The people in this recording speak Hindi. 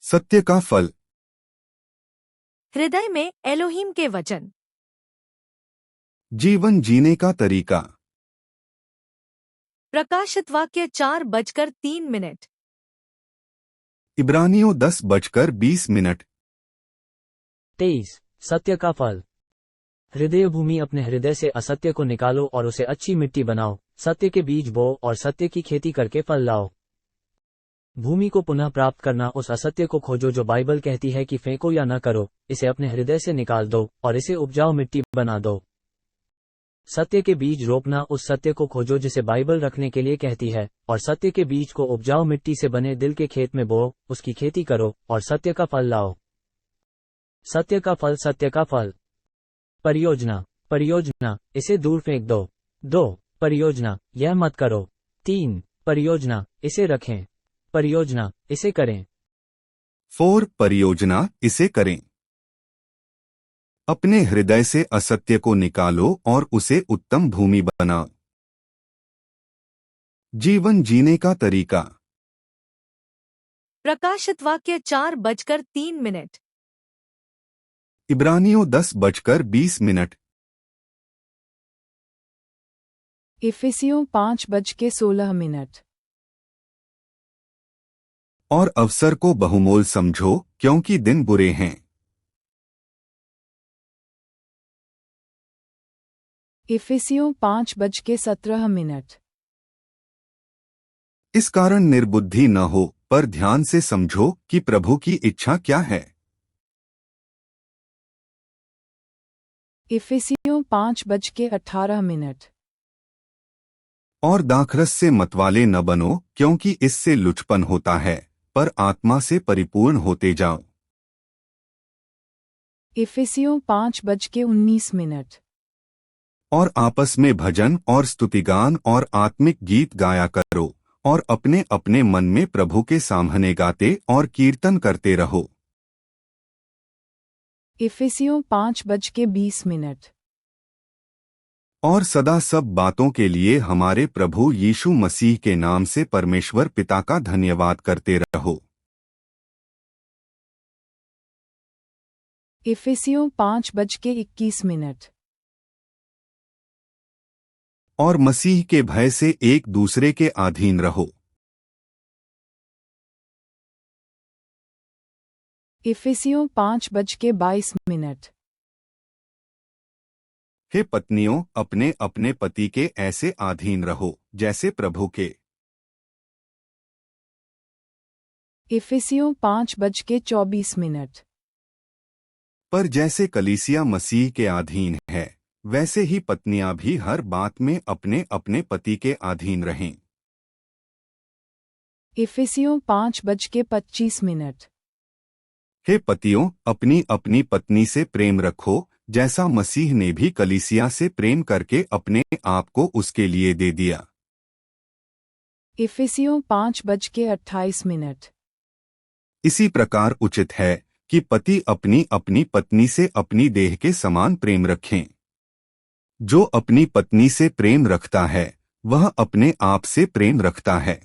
सत्य का फल। हृदय में एलोहीम के वचन। जीवन जीने का तरीका। प्रकाशित वाक्य 4:03। इब्रानियों 10:20। 23। सत्य का फल। हृदय भूमि, अपने हृदय से असत्य को निकालो और उसे अच्छी मिट्टी बनाओ, सत्य के बीज बो और सत्य की खेती करके फल लाओ। भूमि को पुनः प्राप्त करना, उस असत्य को खोजो जो बाइबल कहती है कि फेंको या न करो, इसे अपने हृदय से निकाल दो और इसे उपजाऊ मिट्टी बना दो। सत्य के बीज रोपना, उस सत्य को खोजो जिसे बाइबल रखने के लिए कहती है, और सत्य के बीज को उपजाऊ मिट्टी से बने दिल के खेत में बो, उसकी खेती करो और सत्य का फल लाओ। सत्य का फल। सत्य का फल। परियोजना। परियोजना, इसे दूर फेंक दो। 2 परियोजना, यह मत करो। 3 परियोजना, इसे रखें। परियोजना, इसे करें। 4 परियोजना, इसे करें। अपने हृदय से असत्य को निकालो और उसे उत्तम भूमि बनाओ। जीवन जीने का तरीका। प्रकाशित वाक्य 4:03। इब्रानियों 10:20। इफिसियों 5:16। और अवसर को बहुमोल समझो, क्योंकि दिन बुरे हैं। इफिसियों 5:17। इस कारण निर्बुद्धि न हो, पर ध्यान से समझो कि प्रभु की इच्छा क्या है। इफिसियों 5:18। और दाखरस से मतवाले न बनो, क्योंकि इससे लुचपन होता है, पर आत्मा से परिपूर्ण होते जाओ। इफिसियों 5:19। और आपस में भजन और स्तुतिगान और आत्मिक गीत गाया करो, और अपने अपने मन में प्रभु के सामने गाते और कीर्तन करते रहो। इफिसियों 5:20। और सदा सब बातों के लिए हमारे प्रभु यीशु मसीह के नाम से परमेश्वर पिता का धन्यवाद करते रहो। इफिसियों 5:21। और मसीह के भय से एक दूसरे के अधीन रहो। इफिसियों 5:22। हे पत्नियों, अपने अपने पति के ऐसे अधीन रहो जैसे प्रभु के। इफिसियों 5:24। पर जैसे कलीसिया मसीह के अधीन है, वैसे ही पत्नियां भी हर बात में अपने अपने पति के अधीन रहें। इफिसियों 5:25। हे पतियों, अपनी अपनी पत्नी से प्रेम रखो, जैसा मसीह ने भी कलीसिया से प्रेम करके अपने आप को उसके लिए दे दिया। इफिसियों 5:28। इसी प्रकार उचित है कि पति अपनी अपनी पत्नी से अपनी देह के समान प्रेम रखें। जो अपनी पत्नी से प्रेम रखता है, वह अपने आप से प्रेम रखता है।